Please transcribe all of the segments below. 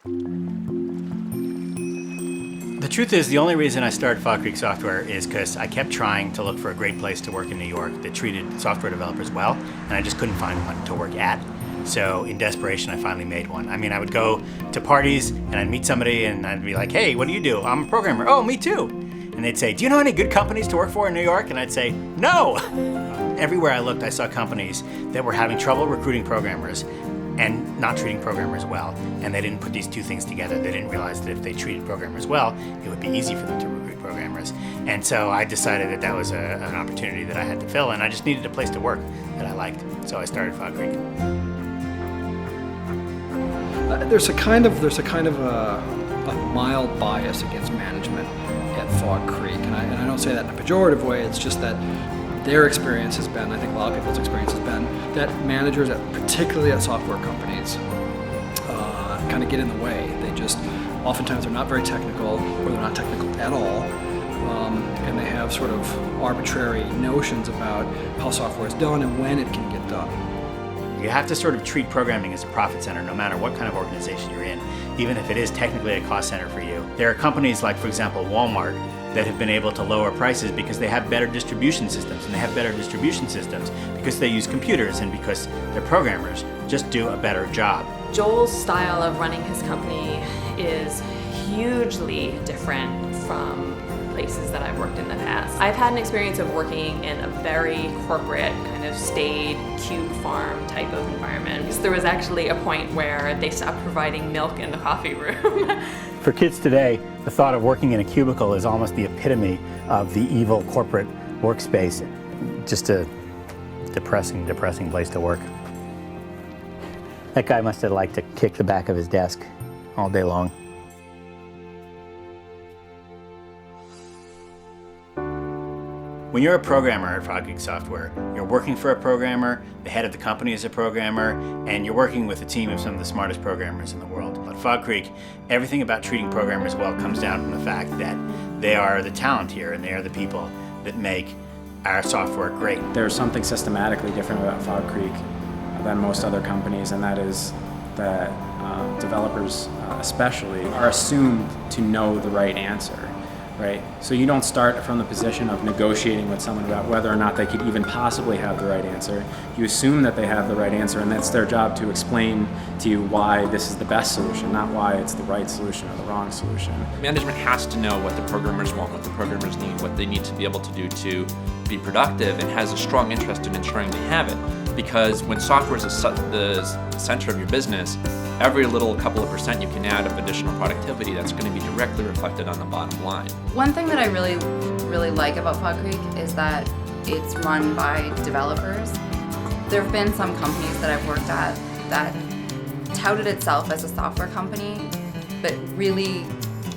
The truth is, the only reason I started Fog Creek Software is because I kept trying to look for a great place to work in New York that treated software developers well, and I just couldn't find one to work at. So in desperation, I finally made one. I mean, I would go to parties and I'd meet somebody and I'd be like, hey, what do you do? I'm a programmer. Oh, me too. And they'd say, do you know any good companies to work for in New York? And I'd say, no. Everywhere I looked, I saw companies that were having trouble recruiting programmers and not treating programmers well. And they didn't put these two things together. They didn't realize that if they treated programmers well, it would be easy for them to recruit programmers. And so I decided that that was an opportunity that I had to fill, and I just needed a place to work that I liked. So I started Fog Creek. There's a kind of a mild bias against management at Fog Creek, and I don't say that in a pejorative way. It's just that their experience has been, I think a lot of people's experience has been, that managers, particularly at software companies, kind of get in the way. They just, oftentimes they're not very technical, or they're not technical at all, and they have sort of arbitrary notions about how software is done and when it can get done. You have to sort of treat programming as a profit center no matter what kind of organization you're in, even if it is technically a cost center for you. There are companies like, for example, Walmart, that have been able to lower prices because they have better distribution systems, and they have better distribution systems because they use computers and because their programmers just do a better job. Joel's style of running his company is hugely different from places that I've worked in the past. I've had an experience of working in a very corporate, kind of staid, cube farm type of environment. Because there was actually a point where they stopped providing milk in the coffee room. For kids today, the thought of working in a cubicle is almost the epitome of the evil corporate workspace. Just a depressing place to work. That guy must have liked to kick the back of his desk all day long. When you're a programmer at Fog Creek Software, you're working for a programmer, the head of the company is a programmer, and you're working with a team of some of the smartest programmers in the world. At Fog Creek, everything about treating programmers well comes down from the fact that they are the talent here and they are the people that make our software great. There's something systematically different about Fog Creek than most other companies, and that is that developers especially are assumed to know the right answer. Right? So you don't start from the position of negotiating with someone about whether or not they could even possibly have the right answer. You assume that they have the right answer, and that's their job to explain to you why this is the best solution, not why it's the right solution or the wrong solution. Management has to know what the programmers want, what the programmers need, what they need to be able to do to be productive, and has a strong interest in ensuring they have it. Because when software is the center of your business, every little couple of percent you can add of additional productivity, that's going to be directly reflected on the bottom line. One thing that I really like about Fog Creek is that it's run by developers. There have been some companies that I've worked at that touted itself as a software company, but really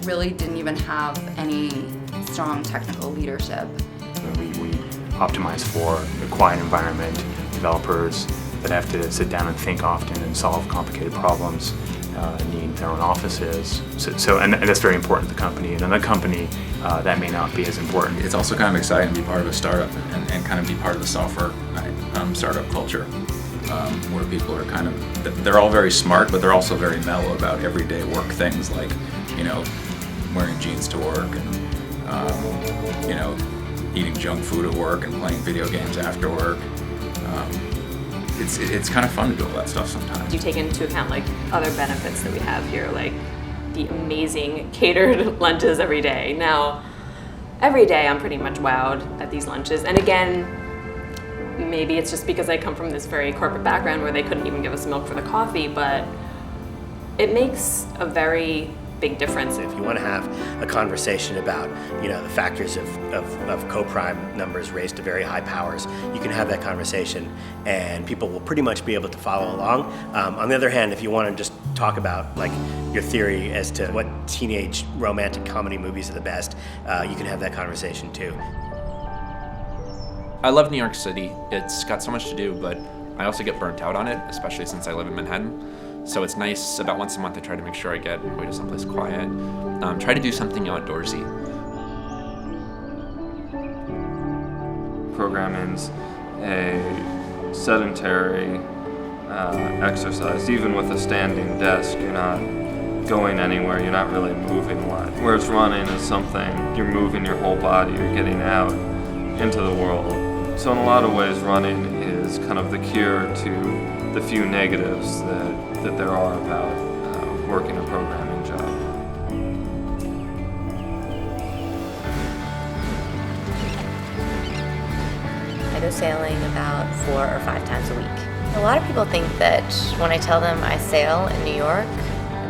didn't even have any strong technical leadership. We optimize for a quiet environment, developers that have to sit down and think often and solve complicated problems, need their own offices. And that's very important to the company. And in a company, that may not be as important. It's also kind of exciting to be part of a startup and kind of be part of the software startup culture, where people are kind of, they're all very smart, but they're also very mellow about everyday work things like, wearing jeans to work and, eating junk food at work and playing video games after work. It's kind of fun to do all that stuff sometimes. You take into account like other benefits that we have here, like the amazing catered lunches every day. Now, every day I'm pretty much wowed at these lunches. And again, maybe it's just because I come from this very corporate background where they couldn't even give us milk for the coffee, but it makes a very big difference. If you want to have a conversation about, the factors of coprime numbers raised to very high powers, you can have that conversation and people will pretty much be able to follow along. On the other hand, if you want to just talk about like your theory as to what teenage romantic comedy movies are the best, you can have that conversation too. I love New York City. It's got so much to do, but I also get burnt out on it, especially since I live in Manhattan. So it's nice, about once a month I try to make sure I get away to someplace quiet. Try to do something outdoorsy. Programming's a sedentary exercise. Even with a standing desk, you're not going anywhere. You're not really moving a lot. Whereas running is something you're moving your whole body. You're getting out into the world. So in a lot of ways, running is kind of the cure to the few negatives that there are about working a programming job. I go sailing about 4 or 5 times a week. A lot of people think that when I tell them I sail in New York,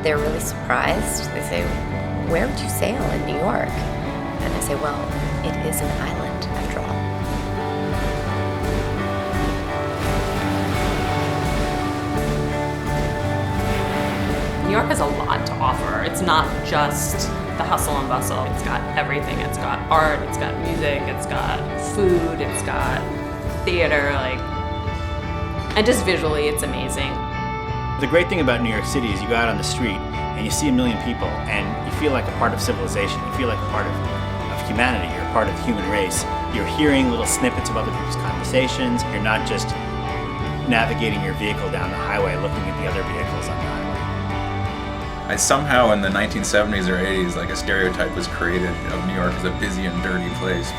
they're really surprised. They say, "Where would you sail in New York?" And I say, well, it is an island after all. New York has a lot to offer. It's not just the hustle and bustle. It's got everything. It's got art, it's got music, it's got food, it's got theater, and just visually it's amazing. The great thing about New York City is you go out on the street and you see a million people and you feel like a part of civilization. You feel like a part of humanity. You're a part of the human race. You're hearing little snippets of other people's conversations. You're not just navigating your vehicle down the highway looking at the other vehicles on the highway. Somehow in the 1970s or 80s, like a stereotype was created of New York as a busy and dirty place,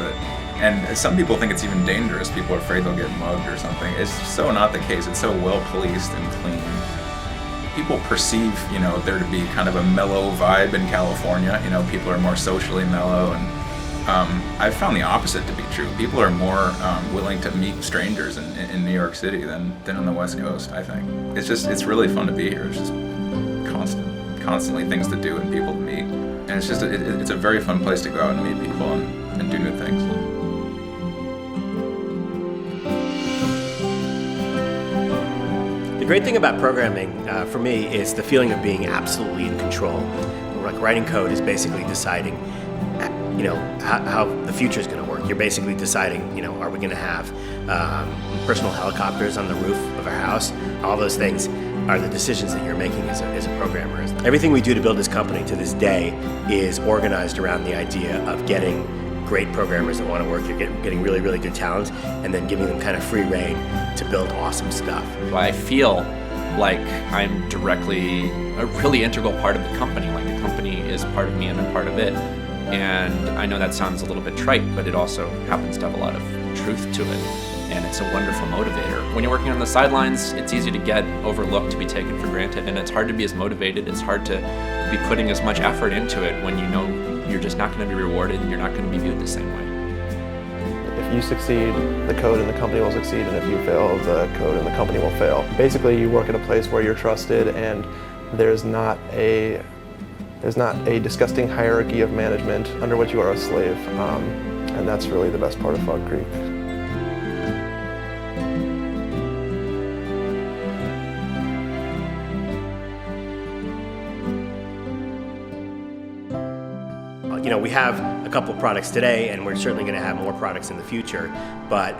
and some people think it's even dangerous. People are afraid they'll get mugged or something. It's so not the case. It's so well policed and clean. People perceive, there to be kind of a mellow vibe in California. People are more socially mellow, and I've found the opposite to be true. People are more willing to meet strangers in New York City than on the West Coast, I think. It's really fun to be here. It's just constantly things to do and people to meet. And it's just, it's a very fun place to go out and meet people and do new things. The great thing about programming, for me, is the feeling of being absolutely in control. Like writing code is basically deciding, how the future is going to work. You're basically deciding, are we going to have personal helicopters on the roof of our house? All those things are the decisions that you're making as a programmer. Everything we do to build this company to this day is organized around the idea of getting great programmers that want to work. You're getting really, really good talent, and then giving them kind of free rein to build awesome stuff. I feel like I'm directly a really integral part of the company. Like the company is part of me and I'm part of it. And I know that sounds a little bit trite, but it also happens to have a lot of truth to it. And it's a wonderful motivator. When you're working on the sidelines, it's easy to get overlooked, to be taken for granted, and it's hard to be as motivated. It's hard to be putting as much effort into it when you know you're just not going to be rewarded and you're not going to be viewed the same way. If you succeed, the code and the company will succeed, and if you fail, the code and the company will fail. Basically, you work at a place where you're trusted, and there's not a disgusting hierarchy of management under which you are a slave, and that's really the best part of Fog Creek. We have a couple products today, and we're certainly going to have more products in the future, but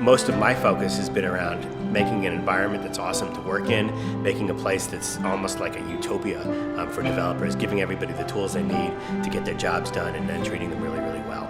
most of my focus has been around making an environment that's awesome to work in, making a place that's almost like a utopia for developers, giving everybody the tools they need to get their jobs done, and then treating them really, really well.